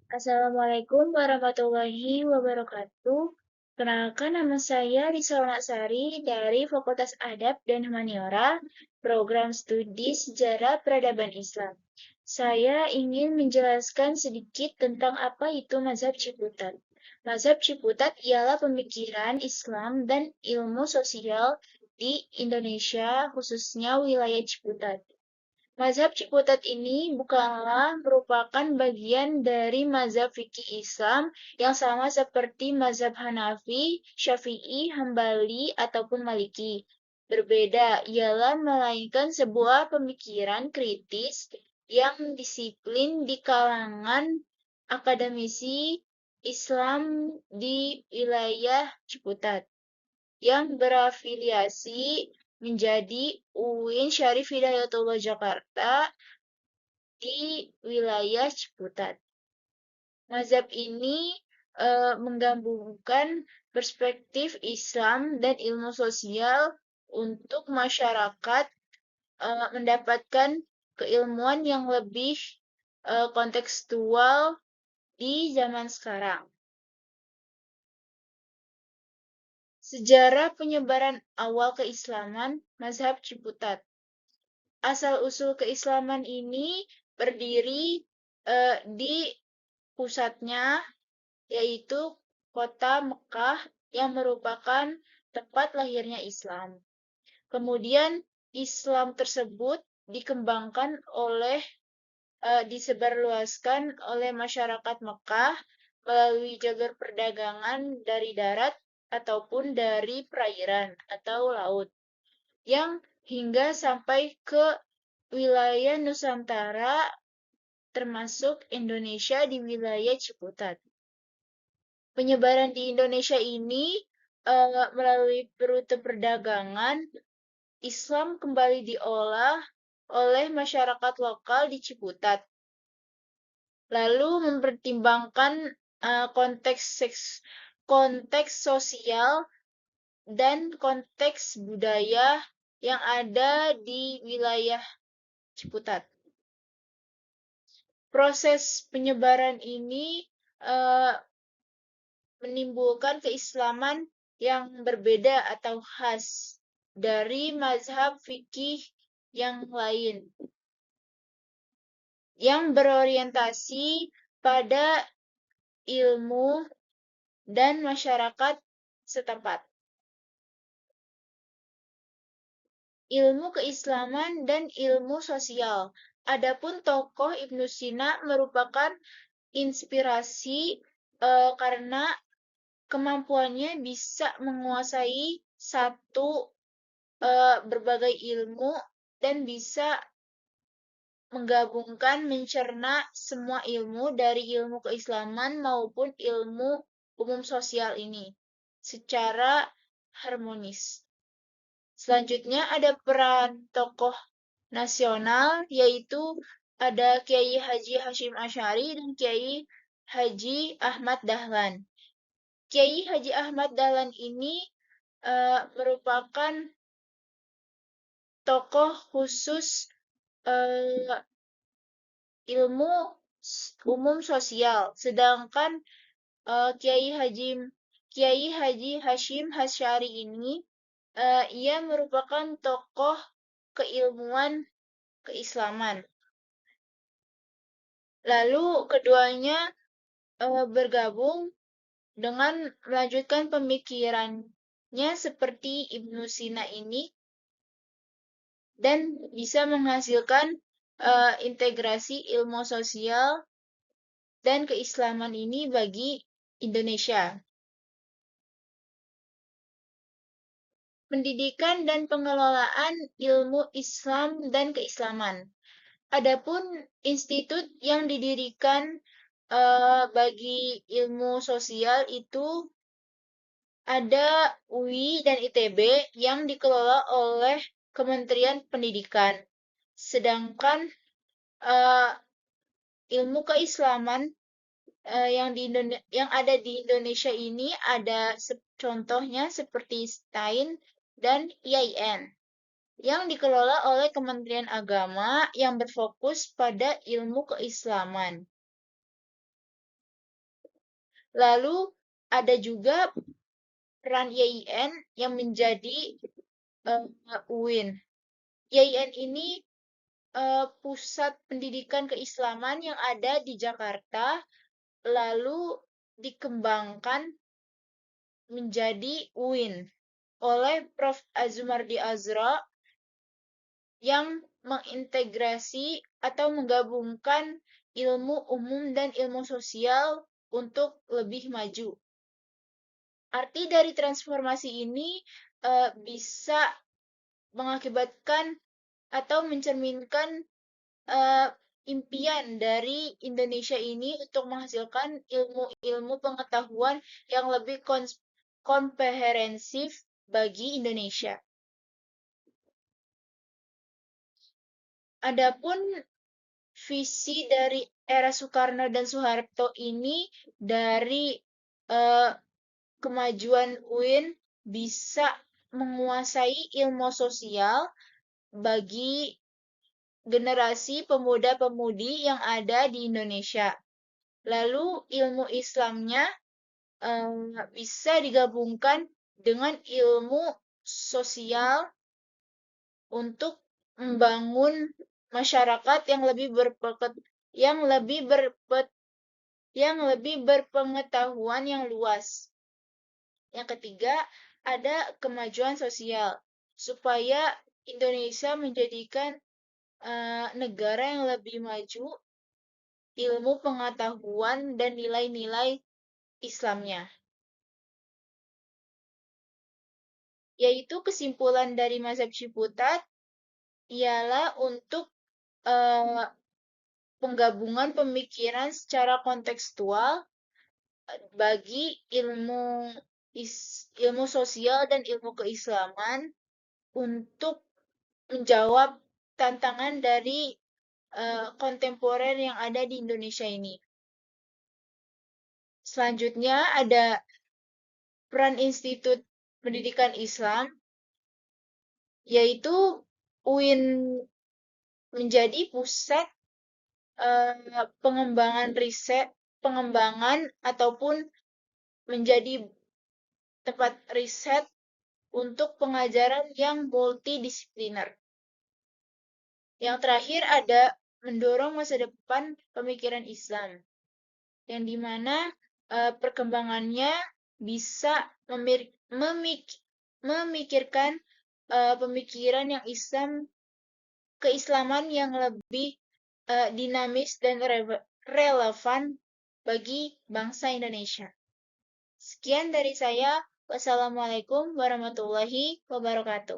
Assalamualaikum warahmatullahi wabarakatuh. Kenalkan nama saya Risa Sari dari Fakultas Adab dan Humaniora, Program Studi Sejarah Peradaban Islam. Saya ingin menjelaskan sedikit tentang apa itu Mazhab Ciputat. Mazhab Ciputat ialah pemikiran Islam dan ilmu sosial di Indonesia, khususnya wilayah Ciputat. Mazhab Ciputat ini bukanlah merupakan bagian dari mazhab fikih Islam yang sama seperti mazhab Hanafi, Syafi'i, Hambali, ataupun Maliki. Berbeda, ialah melainkan sebuah pemikiran kritis yang disiplin di kalangan akademisi Islam di wilayah Ciputat yang berafiliasi menjadi UIN Syarif Hidayatullah Jakarta di wilayah Ciputat. Mazhab ini menggabungkan perspektif Islam dan ilmu sosial untuk masyarakat mendapatkan keilmuan yang lebih kontekstual di zaman sekarang. Sejarah penyebaran awal keislaman Mazhab Ciputat. Asal-usul keislaman ini berdiri di pusatnya, yaitu kota Mekah yang merupakan tempat lahirnya Islam. Kemudian Islam tersebut dikembangkan oleh disebarluaskan oleh masyarakat Mekah melalui jalur perdagangan dari darat ataupun dari perairan atau laut yang hingga sampai ke wilayah Nusantara termasuk Indonesia di wilayah Ciputat. Penyebaran di Indonesia ini melalui rute perdagangan, Islam kembali diolah oleh masyarakat lokal di Ciputat. Lalu mempertimbangkan konteks sosial dan konteks budaya yang ada di wilayah Ciputat. Proses penyebaran ini menimbulkan keislaman yang berbeda atau khas dari mazhab fikih yang lain yang berorientasi pada ilmu dan masyarakat setempat. Ilmu keislaman dan ilmu sosial. Adapun tokoh Ibnu Sina merupakan inspirasi karena kemampuannya bisa menguasai berbagai ilmu dan bisa menggabungkan, mencerna semua ilmu dari ilmu keislaman maupun ilmu umum sosial ini secara harmonis. Selanjutnya ada peran tokoh nasional, yaitu ada Kiai Haji Hashim Asy'ari dan Kiai Haji Ahmad Dahlan. Kiai Haji Ahmad Dahlan ini merupakan tokoh khusus ilmu umum sosial, sedangkan Kiai Haji Hashim Asy'ari ini ia merupakan tokoh keilmuan keislaman. Lalu keduanya bergabung dengan melanjutkan pemikirannya seperti Ibnu Sina ini dan bisa menghasilkan integrasi ilmu sosial dan keislaman ini bagi Indonesia. Pendidikan dan pengelolaan ilmu Islam dan keislaman. Adapun institut yang didirikan bagi ilmu sosial itu ada UI dan ITB yang dikelola oleh Kementerian Pendidikan. Sedangkan ilmu keislaman yang ada di Indonesia ini ada contohnya seperti STAIN dan IAIN yang dikelola oleh Kementerian Agama yang berfokus pada ilmu keislaman. Lalu ada juga peran YIN yang menjadi UIN. YIN ini pusat pendidikan keislaman yang ada di Jakarta, lalu dikembangkan menjadi UIN oleh Prof. Azumardi Azra yang mengintegrasi atau menggabungkan ilmu umum dan ilmu sosial untuk lebih maju. Arti dari transformasi ini bisa mengakibatkan atau mencerminkan impian dari Indonesia ini untuk menghasilkan ilmu-ilmu pengetahuan yang lebih komprehensif bagi Indonesia. Adapun visi dari era Soekarno dan Soeharto ini dari kemajuan UIN bisa menguasai ilmu sosial bagi generasi pemuda-pemudi yang ada di Indonesia. Lalu ilmu Islamnya bisa digabungkan dengan ilmu sosial untuk membangun masyarakat yang lebih berpengetahuan yang luas. Yang ketiga, ada kemajuan sosial supaya Indonesia menjadikan negara yang lebih maju, ilmu pengetahuan dan nilai-nilai Islamnya. Yaitu kesimpulan dari mazhab Ciputat ialah untuk penggabungan pemikiran secara kontekstual bagi ilmu sosial dan ilmu keislaman untuk menjawab tantangan dari kontemporer yang ada di Indonesia ini. Selanjutnya ada peran Institut Pendidikan Islam, yaitu UIN menjadi pusat pengembangan ataupun menjadi tempat riset untuk pengajaran yang multidisipliner. Yang terakhir ada mendorong masa depan pemikiran Islam, yang dimana perkembangannya bisa memikirkan pemikiran yang keislaman yang lebih dinamis dan relevan bagi bangsa Indonesia. Sekian dari saya. Wassalamualaikum warahmatullahi wabarakatuh.